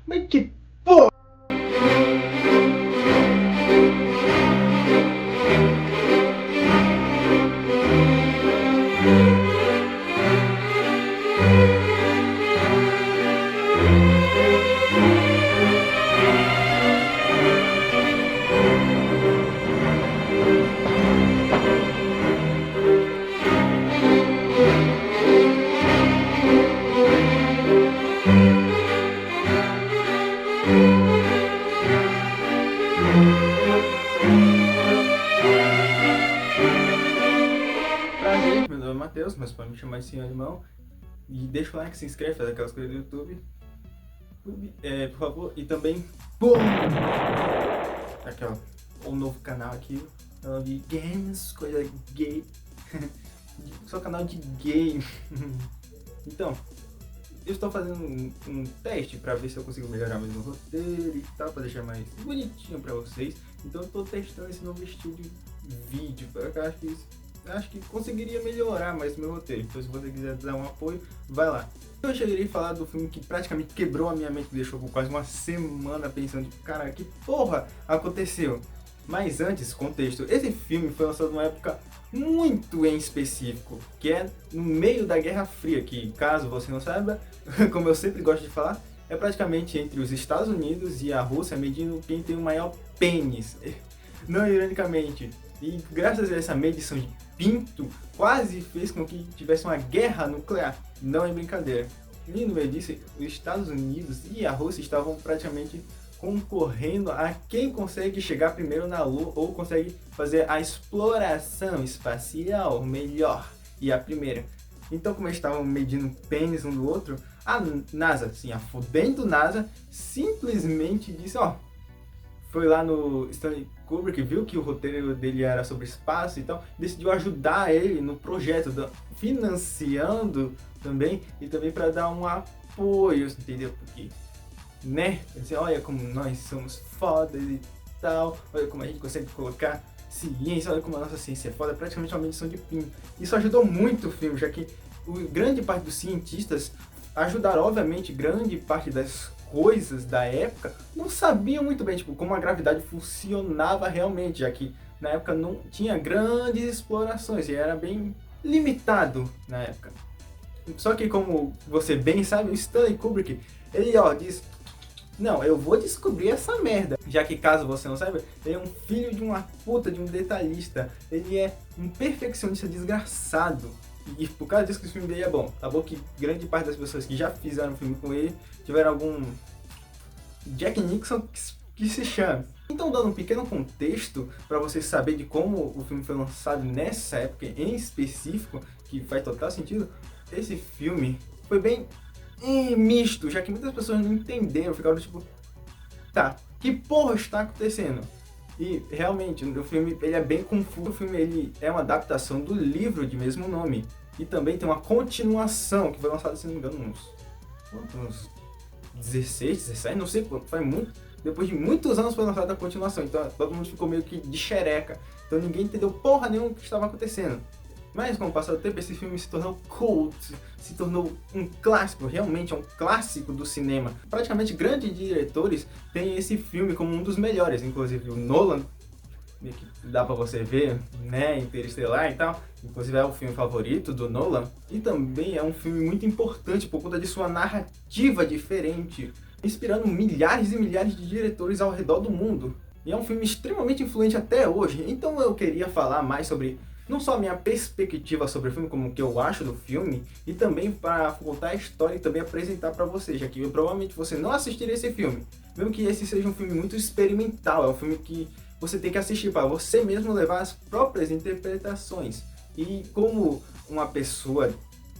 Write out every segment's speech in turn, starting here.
Mas que porra! Prazer, meu nome é Matheus, mas pode me chamar de Senhor Alemão. E deixa o like, se inscreve, faz aquelas coisas do YouTube. Por favor, e também, BUM! Aqui ó, o novo canal aqui, canal de games, coisa gay. Só canal de game. Então, eu estou fazendo um teste para ver se eu consigo melhorar mais no roteiro e tal, para deixar mais bonitinho para vocês. Então eu estou testando esse novo estilo de vídeo, porque eu acho que conseguiria melhorar mais o meu roteiro. Então se você quiser dar um apoio, vai lá. Eu cheguei a falar do filme que praticamente quebrou a minha mente, me deixou por quase uma semana pensando, cara, que porra aconteceu? Mas antes, contexto, esse filme foi lançado numa época muito em específico, que é no meio da Guerra Fria, que caso você não saiba, como eu sempre gosto de falar, é praticamente entre os Estados Unidos e a Rússia, medindo quem tem o maior pênis, não ironicamente. E graças a essa medição de pinto, quase fez com que tivesse uma guerra nuclear, não é brincadeira. E no meio disso, os Estados Unidos e a Rússia estavam praticamente concorrendo a quem consegue chegar primeiro na Lua ou consegue fazer a exploração espacial melhor e a primeira. Então, como eles estavam medindo pênis um do outro, a NASA, assim, a fudendo NASA, simplesmente disse, ó, foi lá no Stanley Kubrick, viu que o roteiro dele era sobre espaço e tal, decidiu ajudar ele no projeto, financiando também, e também para dar um apoio, entendeu? Porque, né? Assim, olha como nós somos fodas e tal, olha como a gente consegue colocar ciência, olha como a nossa ciência é foda, praticamente uma medição de pinto. Isso ajudou muito o filme, já que grande parte dos cientistas ajudaram, obviamente, grande parte das coisas da época não sabiam muito bem, tipo, como a gravidade funcionava realmente, já que na época não tinha grandes explorações e era bem limitado na época. Só que, como você bem sabe, o Stanley Kubrick, ele ó, diz, não, eu vou descobrir essa merda. Já que, caso você não saiba, ele é um filho de uma puta, de um detalhista. Ele é um perfeccionista desgraçado. E por causa disso que o filme dele é bom. Acabou que grande parte das pessoas que já fizeram filme com ele tiveram algum Jack Nixon que se chama. Então, dando um pequeno contexto para vocês saberem de como o filme foi lançado nessa época em específico, que faz total sentido, esse filme foi bem misto, já que muitas pessoas não entenderam, ficaram tipo, tá, que porra está acontecendo? E realmente, o filme ele é bem confuso. O filme ele é uma adaptação do livro de mesmo nome. E também tem uma continuação, que foi lançada, se não me engano, uns 16, 17, não sei quanto, foi muito. Depois de muitos anos foi lançada a continuação, então todo mundo ficou meio que de xereca. Então ninguém entendeu porra nenhuma o que estava acontecendo. Mas com o passar do tempo, esse filme se tornou cult, se tornou um clássico, realmente é um clássico do cinema. Praticamente grandes diretores têm esse filme como um dos melhores, inclusive o Nolan, que dá pra você ver, né, Interestelar e tal, inclusive é o filme favorito do Nolan. E também é um filme muito importante por conta de sua narrativa diferente, inspirando milhares e milhares de diretores ao redor do mundo. E é um filme extremamente influente até hoje, então eu queria falar mais sobre não só a minha perspectiva sobre o filme, como o que eu acho do filme, e também para contar a história e também apresentar para você, já que provavelmente você não assistiria esse filme. Mesmo que esse seja um filme muito experimental, é um filme que você tem que assistir para você mesmo levar as próprias interpretações. E como uma pessoa,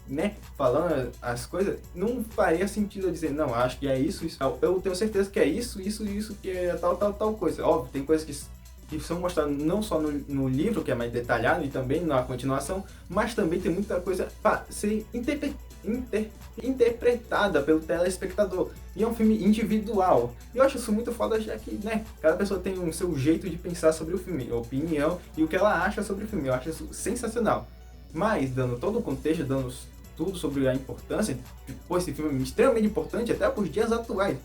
né, falando as coisas, não faria sentido eu dizer, não, acho que é isso, isso. Eu tenho certeza que é isso, que é tal coisa. Óbvio, tem coisas que são mostradas não só no livro, que é mais detalhado, e também na continuação, mas também tem muita coisa para ser interpretada pelo telespectador. E é um filme individual. E eu acho isso muito foda, já que, né, cada pessoa tem o seu jeito de pensar sobre o filme, a opinião e o que ela acha sobre o filme. Eu acho isso sensacional. Mas, dando todo o contexto, dando tudo sobre a importância, pô, esse filme é extremamente importante até para os dias atuais.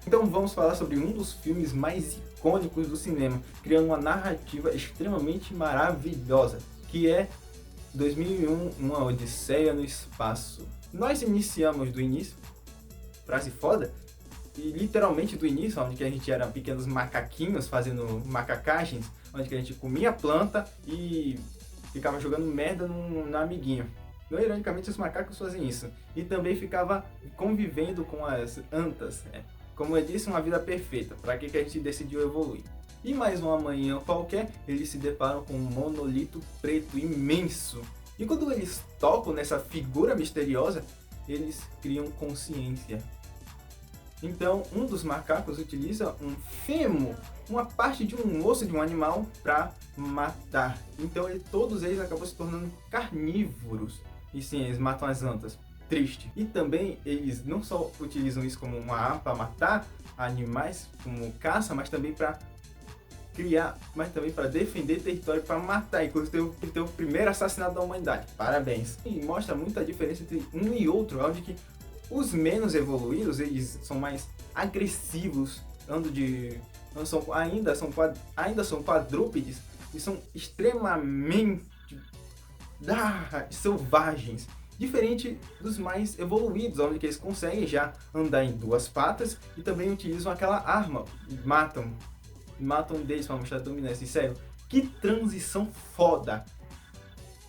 Então vamos falar sobre um dos filmes mais icônicos do cinema, criando uma narrativa extremamente maravilhosa, que é 2001, Uma Odisseia no Espaço. Nós iniciamos do início, frase foda, e literalmente do início, onde que a gente era pequenos macaquinhos fazendo macacagens, onde que a gente comia planta e ficava jogando merda no amiguinho. Não, ironicamente, os macacos fazem isso. E também ficava convivendo com as antas. Como eu disse, uma vida perfeita. Para que a gente decidiu evoluir? E mais uma manhã qualquer, eles se deparam com um monolito preto imenso. E quando eles tocam nessa figura misteriosa, eles criam consciência. Então, um dos macacos utiliza um fêmur, uma parte de um osso de um animal, para matar. Então, todos eles acabam se tornando carnívoros. E sim, eles matam as antas. Triste. E também, eles não só utilizam isso como uma arma para matar animais, como caça, mas também para criar, mas também para defender território, para matar. Inclusive, teve o primeiro assassinato da humanidade. Parabéns. E mostra muita diferença entre um e outro, onde que os menos evoluídos, eles são mais agressivos, ainda são quadrúpedes e são extremamente selvagens. Diferente dos mais evoluídos, onde eles conseguem já andar em duas patas e também utilizam aquela arma. Matam deles para mostrar dominância. E sério, que transição foda!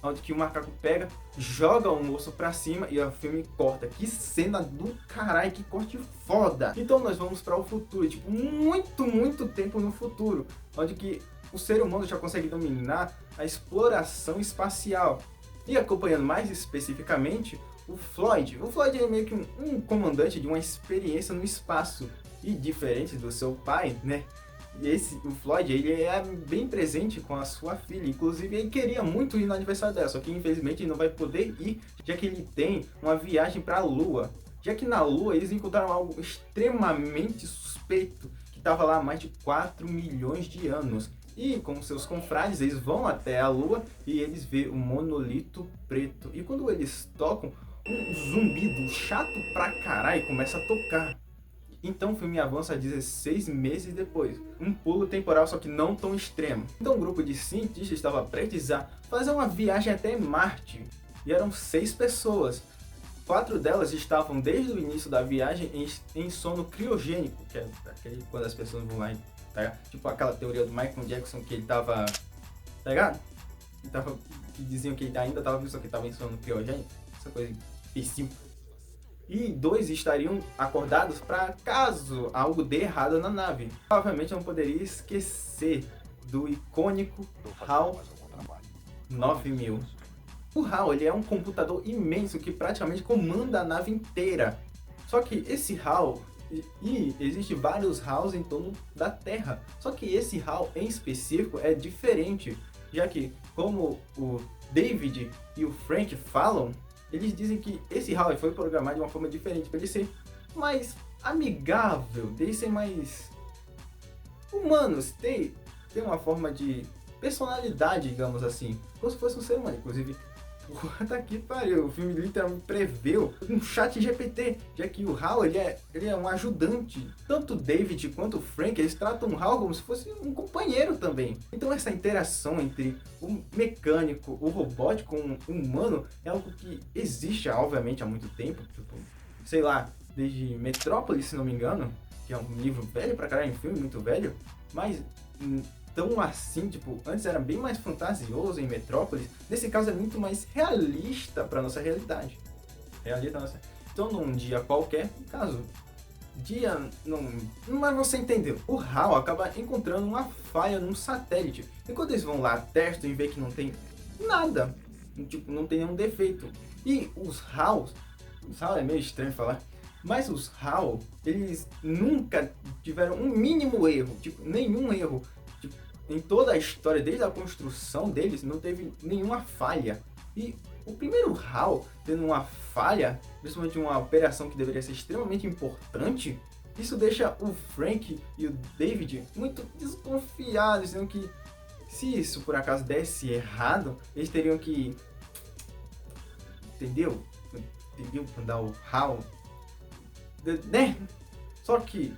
Onde que o macaco pega, joga um osso pra cima e o filme corta. Que cena do caralho, que corte foda! Então nós vamos para o futuro, tipo, muito tempo no futuro, onde que o ser humano já consegue dominar a exploração espacial. E acompanhando mais especificamente o Floyd. O Floyd é meio que um comandante de uma experiência no espaço. E diferente do seu pai, né? O Floyd, ele é bem presente com a sua filha. Inclusive, ele queria muito ir no aniversário dela, só que infelizmente ele não vai poder ir, já que ele tem uma viagem para a Lua. Já que na Lua eles encontraram algo extremamente suspeito, que estava lá há mais de 4 milhões de anos. E com seus confrades, eles vão até a Lua e eles vêem um monolito preto. E quando eles tocam, um zumbido chato pra caralho começa a tocar. Então o filme avança 16 meses depois. Um pulo temporal, só que não tão extremo. Então um grupo de cientistas estava prestes a fazer uma viagem até Marte. E eram 6 pessoas. 4 delas estavam desde o início da viagem em sono criogênico, que é aquele quando as pessoas vão lá, tá? Tipo aquela teoria do Michael Jackson que ele tava, tá ligado? Que diziam que ele ainda tava vivo, só que tava em sono criogênico. Essa coisa imbecil. E 2 estariam acordados para caso algo dê errado na nave. Obviamente eu não poderia esquecer do icônico HAL 9000. O HAL, ele é um computador imenso que praticamente comanda a nave inteira. Só que esse HAL, e existem vários HALs em torno da Terra. Só que esse HAL em específico é diferente, já que como o David e o Frank falam, eles dizem que esse HAL foi programado de uma forma diferente, para ele ser mais amigável, dele ser mais humanos, ter uma forma de personalidade, digamos assim, como se fosse um ser humano. Inclusive, puta que pariu, o filme literalmente preveu um chat GPT, já que o HAL ele é um ajudante. Tanto o David quanto o Frank, eles tratam o HAL como se fosse um companheiro também. Então essa interação entre o mecânico, o robótico com o humano é algo que existe, obviamente, há muito tempo. Tipo, sei lá, desde Metrópolis, se não me engano, que é um livro velho pra caralho, um filme muito velho, mas tão assim, tipo, antes era bem mais fantasioso em Metrópolis, nesse caso é muito mais realista para nossa realidade. Realista nossa. Então, num dia qualquer, mas você entendeu. O HAL acaba encontrando uma falha num satélite. E quando eles vão lá, testam e vê que não tem nada, tipo, não tem nenhum defeito. E os HAL é meio estranho falar, mas os HAL, eles nunca tiveram um mínimo erro, tipo, nenhum erro. Em toda a história, desde a construção deles, não teve nenhuma falha. E o primeiro HAL tendo uma falha, principalmente uma operação que deveria ser extremamente importante, isso deixa o Frank e o David muito desconfiados, dizendo que se isso por acaso desse errado, eles teriam que... Entendeu? Mandar o HAL, né? Só que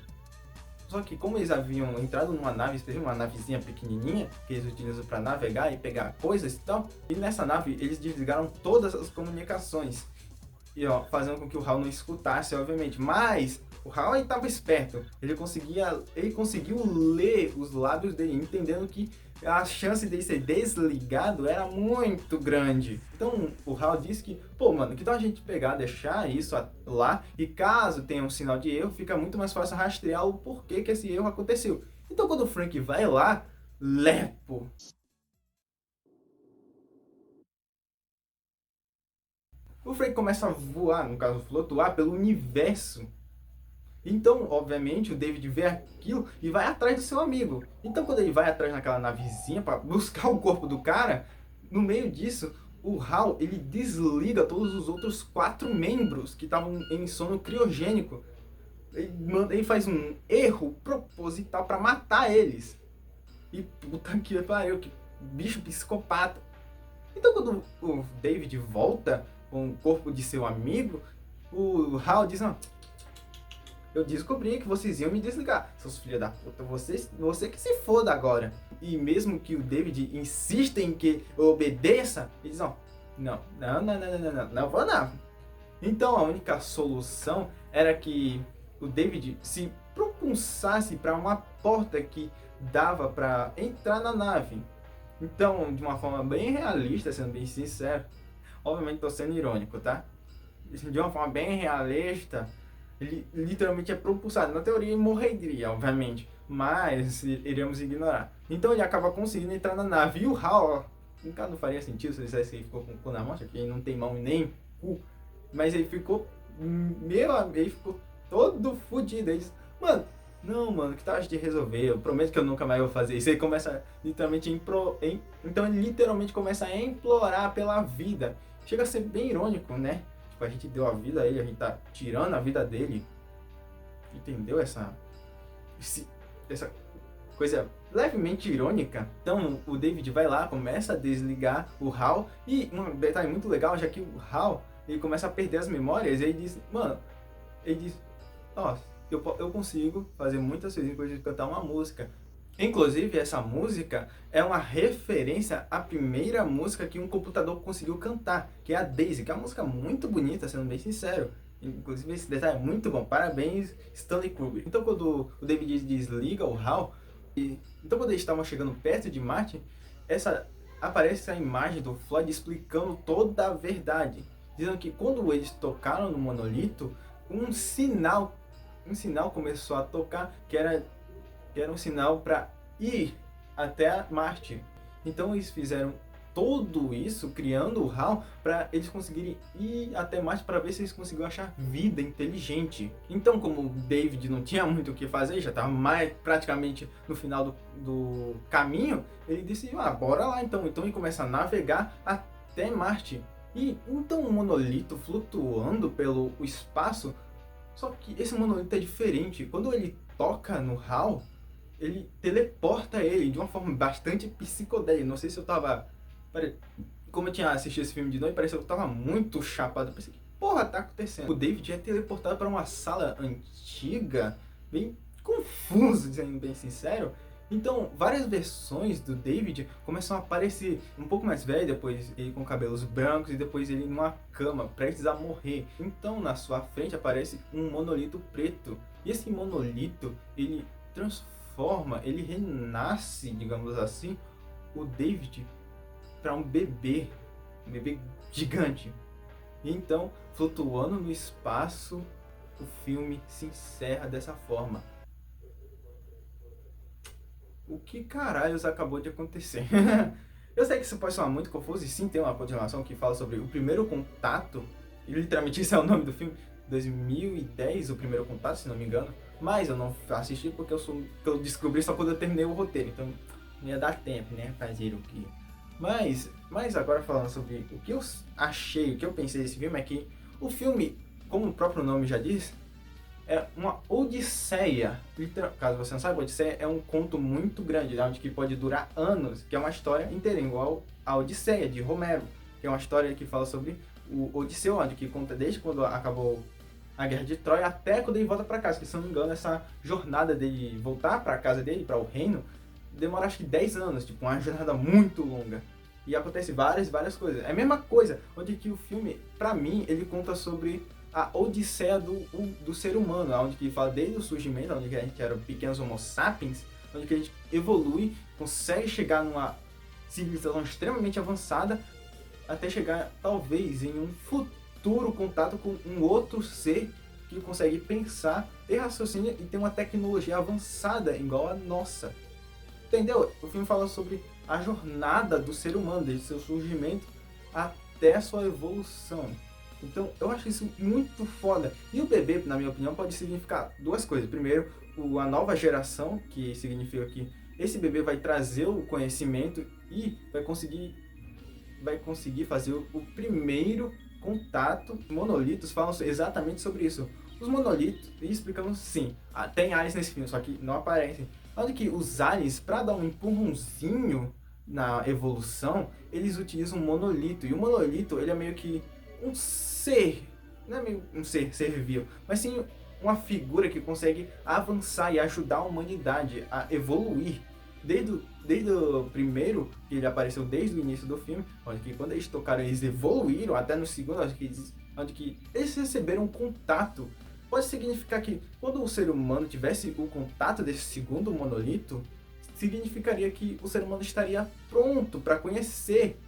Só que como eles haviam entrado numa nave, uma navezinha pequenininha, que eles utilizam para navegar e pegar coisas e tal, e nessa nave eles desligaram todas as comunicações. E ó, fazendo com que o Hal não escutasse, obviamente. Mas o Hal estava esperto. Ele conseguiu ler os lábios dele, entendendo que a chance dele ser desligado era muito grande. Então o Hal disse que, pô, mano, que tal a gente pegar, deixar isso lá, e caso tenha um sinal de erro, fica muito mais fácil rastrear o porquê que esse erro aconteceu. Então quando o Frank vai lá, lepo, o Frank começa a voar, no caso flutuar, pelo universo. Então, obviamente, o David vê aquilo e vai atrás do seu amigo. Então, quando ele vai atrás naquela navezinha para buscar o corpo do cara, no meio disso, o Hal ele desliga todos os outros 4 membros que estavam em sono criogênico. Ele faz um erro proposital para matar eles. E puta que pariu, que bicho psicopata. Então, quando o David volta com o corpo de seu amigo, o Hal diz: não, eu descobri que vocês iam me desligar. Seus filhos da puta, você que se foda agora. E mesmo que o David insista em que eu obedeça, ele diz: não vou não. Então a única solução era que o David se propulsasse para uma porta que dava para entrar na nave. Então, de uma forma bem realista, sendo bem sincero, obviamente tô sendo irônico, tá? De uma forma bem realista, ele literalmente é propulsado. Na teoria ele morreria, obviamente, mas iremos ignorar. Então ele acaba conseguindo entrar na nave. E o Hal, no caso não faria sentido se ele dissesse que ele ficou com o cu na mão, porque ele não tem mão nem cu. Mas ele ficou, ele ficou todo fodido. Ele disse: mano, não, mano, que tal a gente resolver? Eu prometo que eu nunca mais vou fazer isso. Ele começa literalmente então ele literalmente começa a implorar pela vida. Chega a ser bem irônico, né? Tipo, a gente deu a vida a ele, a gente tá tirando a vida dele. Entendeu essa coisa levemente irônica? Então o David vai lá, começa a desligar o Hal. E um detalhe muito legal, já que o Hal ele começa a perder as memórias, e ele diz: mano, ele diz: ó, eu consigo fazer muitas coisas, inclusive cantar uma música. Inclusive, essa música é uma referência à primeira música que um computador conseguiu cantar, que é a Daisy, que é uma música muito bonita, sendo bem sincero. Inclusive, esse detalhe é muito bom. Parabéns, Stanley Kubrick. Então, quando o David desliga o HAL, então quando eles estavam chegando perto de Marte, aparece a imagem do Floyd explicando toda a verdade, dizendo que quando eles tocaram no monolito, um sinal começou a tocar, que era um sinal para ir até Marte. Então eles fizeram tudo isso, criando o HAL, para eles conseguirem ir até Marte para ver se eles conseguiam achar vida inteligente. Então, como o David não tinha muito o que fazer, já estava praticamente no final do caminho, ele disse: bora lá então. Então ele começa a navegar até Marte. E então o monolito flutuando pelo espaço, só que esse monolito é diferente. Quando ele toca no HAL, ele teleporta ele de uma forma bastante psicodélica. Não sei se eu tava... Como eu tinha assistido esse filme de noite, parecia que eu tava muito chapado. Eu pensei: que porra tá acontecendo? O David é teleportado para uma sala antiga, bem confuso, dizendo bem sincero. Então, várias versões do David começam a aparecer um pouco mais velho, depois ele com cabelos brancos e depois ele numa cama, prestes a morrer. Então, na sua frente aparece um monolito preto. E esse monolito, ele transforma, ele renasce, digamos assim, o David para um bebê gigante. E então, flutuando no espaço, o filme se encerra dessa forma. O que caralhos acabou de acontecer? Eu sei que isso pode soar muito confuso, e sim, tem uma continuação que fala sobre o primeiro contato, e literalmente esse é o nome do filme, 2010, o primeiro contato, se não me engano. Mas eu não assisti porque eu descobri só quando eu terminei o roteiro, então não ia dar tempo, né, fazer o que... Mas agora falando sobre o que eu achei, o que eu pensei desse filme, é que o filme, como o próprio nome já diz, é uma odisseia. Caso você não saiba, Odisseia é um conto muito grande, onde que pode durar anos, que é uma história inteira, igual a Odisseia de Homero, que é uma história que fala sobre o Odisseu, onde que conta desde quando acabou a Guerra de Troia até quando ele volta para casa, que se não me engano essa jornada dele voltar para casa dele, para o reino, demora acho que 10 anos, tipo uma jornada muito longa. E acontece várias coisas. É a mesma coisa, onde que o filme, pra mim, ele conta sobre a odisseia do ser humano, onde que fala desde o surgimento, onde que a gente era pequenos homo sapiens, onde que a gente evolui, consegue chegar numa civilização extremamente avançada, até chegar, talvez, em um futuro contato com um outro ser que consegue pensar, ter raciocínio e ter uma tecnologia avançada igual a nossa. Entendeu? O filme fala sobre a jornada do ser humano, desde seu surgimento até a sua evolução. Então, eu acho isso muito foda. E o bebê, na minha opinião, pode significar duas coisas. Primeiro, a nova geração, que significa que esse bebê vai trazer o conhecimento e vai conseguir fazer o primeiro contato. Monolitos falam exatamente sobre isso. Os monolitos, explicamos sim, tem aliens nesse filme, só que não aparecem. Onde que os aliens, para dar um empurrãozinho na evolução, eles utilizam um monolito. E o monolito, ele é meio que um ser, não é meio um ser vivo, mas sim uma figura que consegue avançar e ajudar a humanidade a evoluir. Desde o primeiro, que ele apareceu desde o início do filme, onde que quando eles tocaram, eles evoluíram, até no segundo, onde que eles receberam um contato. Pode significar que quando o ser humano tivesse o contato desse segundo monolito, significaria que o ser humano estaria pronto para conhecer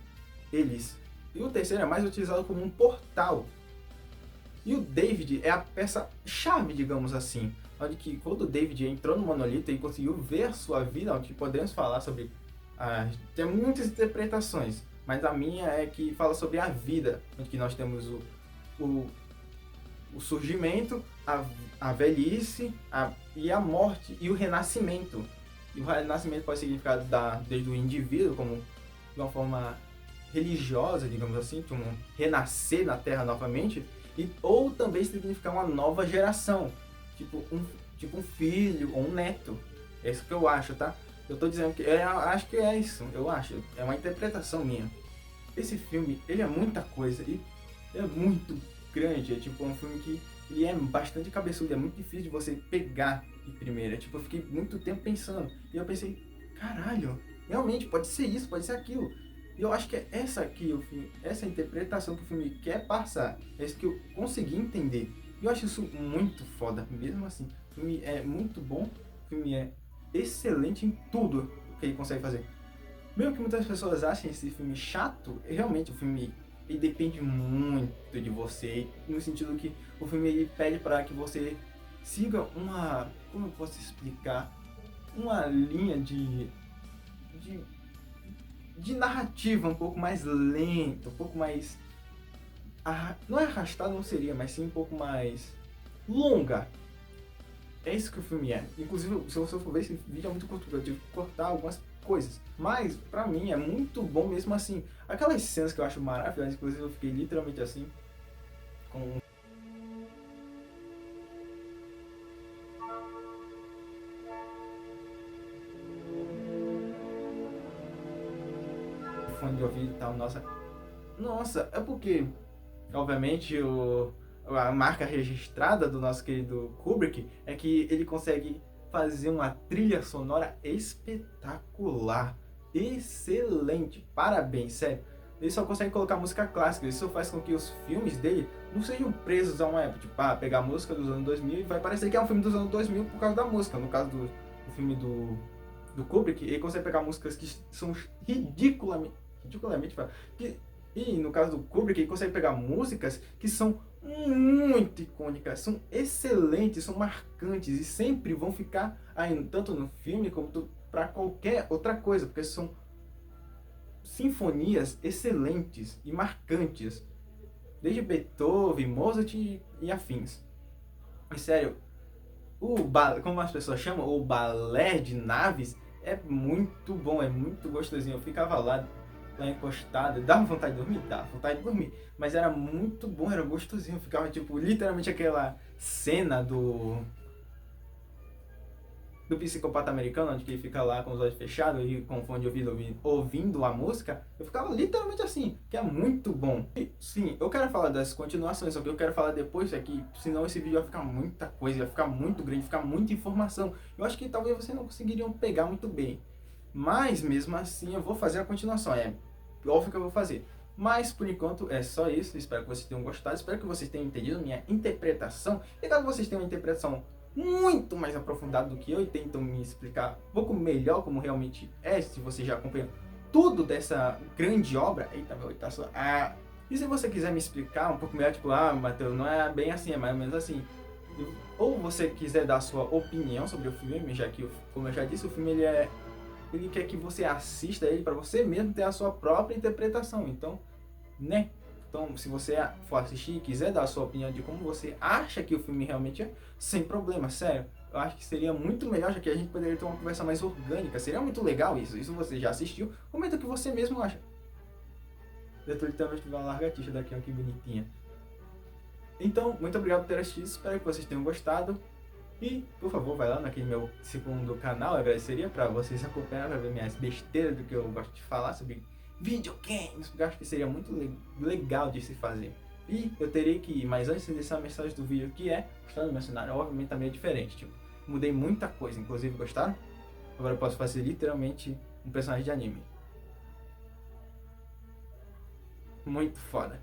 eles. E o terceiro é mais utilizado como um portal. E o David é a peça-chave, digamos assim. Onde que quando o David entrou no monolito e conseguiu ver a sua vida, onde podemos falar sobre... tem muitas interpretações, mas a minha é que fala sobre a vida. Onde que nós temos o surgimento, a velhice e a morte e o renascimento. E o renascimento pode significar desde o indivíduo, como de uma forma religiosa, digamos assim, como renascer na Terra novamente, ou também significar uma nova geração, tipo um filho ou um neto. É isso que eu acho, tá? Eu tô dizendo que acho que é isso, eu acho, é uma interpretação minha. Esse filme, ele é muita coisa e é muito grande, é tipo um filme que ele é bastante cabeçudo, é muito difícil de você pegar de primeira. Tipo, eu fiquei muito tempo pensando e eu pensei, caralho, realmente pode ser isso, pode ser aquilo. E eu acho que é essa interpretação que o filme quer passar, é isso que eu consegui entender. E eu acho isso muito foda, mesmo assim. O filme é muito bom, o filme é excelente em tudo que ele consegue fazer. Mesmo que muitas pessoas achem esse filme chato, realmente o filme ele depende muito de você, no sentido que o filme ele pede para que você siga como eu posso explicar, uma linha de narrativa um pouco mais lenta, um pouco mais... não é arrastado, não seria, mas sim um pouco mais longa. É isso que o filme é. Inclusive, se você for ver esse vídeo é muito curto, eu tive que cortar algumas coisas. Mas, pra mim, é muito bom mesmo assim. Aquelas cenas que eu acho maravilhosas, inclusive eu fiquei literalmente assim, com fone de ouvido e tal, nossa, é porque, obviamente, a marca registrada do nosso querido Kubrick é que ele consegue fazer uma trilha sonora espetacular, excelente, parabéns, sério. Ele só consegue colocar música clássica, isso faz com que os filmes dele não sejam presos a uma época, tipo, pegar a música dos anos 2000 e vai parecer que é um filme dos anos 2000 por causa da música. No caso do filme do Kubrick, ele consegue pegar músicas que são ridiculamente e no caso do Kubrick, ele consegue pegar músicas que são muito icônicas, são excelentes, são marcantes e sempre vão ficar aí, tanto no filme como para qualquer outra coisa, porque são sinfonias excelentes e marcantes, desde Beethoven, Mozart e afins. E sério, como as pessoas chamam, o balé de naves é muito bom, é muito gostosinho. Eu ficava lá encostado, dava vontade de dormir? Dava vontade de dormir, mas era muito bom, era gostosinho. Eu ficava tipo, literalmente aquela cena do Psicopata Americano, onde ele fica lá com os olhos fechados e com o fone de ouvido ouvindo a música, eu ficava literalmente assim, que é muito bom. E, sim, eu quero falar das continuações, só que eu quero falar depois aqui, senão esse vídeo vai ficar muita coisa, vai ficar muito grande, vai ficar muita informação. Eu acho que talvez vocês não conseguiriam pegar muito bem. Mas, mesmo assim, eu vou fazer a continuação, é óbvio que eu vou fazer. Mas, por enquanto, é só isso. Espero que vocês tenham gostado. Espero que vocês tenham entendido minha interpretação. E caso vocês tenham uma interpretação muito mais aprofundada do que eu e tentam me explicar um pouco melhor como realmente é, se vocês já acompanham tudo dessa grande obra. Eita, meu olho tá só... E se você quiser me explicar um pouco melhor, tipo, Matheus, não é bem assim, é mais ou menos assim. Ou você quiser dar a sua opinião sobre o filme, já que, como eu já disse, o filme ele quer que você assista ele para você mesmo ter a sua própria interpretação. Então, né? Então, se você for assistir e quiser dar a sua opinião de como você acha que o filme realmente é, sem problema, sério. Eu acho que seria muito melhor, já que a gente poderia ter uma conversa mais orgânica. Seria muito legal isso. Isso você já assistiu, comenta o que você mesmo acha. Eu tô literalmente uma lagartixa daqui, ó, que bonitinha. Então, muito obrigado por ter assistido. Espero que vocês tenham gostado. E, por favor, vai lá naquele meu segundo canal, eu agradeceria para vocês acompanharem, para ver minhas besteiras do que eu gosto de falar sobre videogames, porque eu acho que seria muito legal de se fazer. E eu teria que ir, mas antes de deixar a mensagem do vídeo, que é, gostando do meu cenário, obviamente também é diferente, tipo, mudei muita coisa, inclusive gostaram? Agora eu posso fazer literalmente um personagem de anime. Muito foda.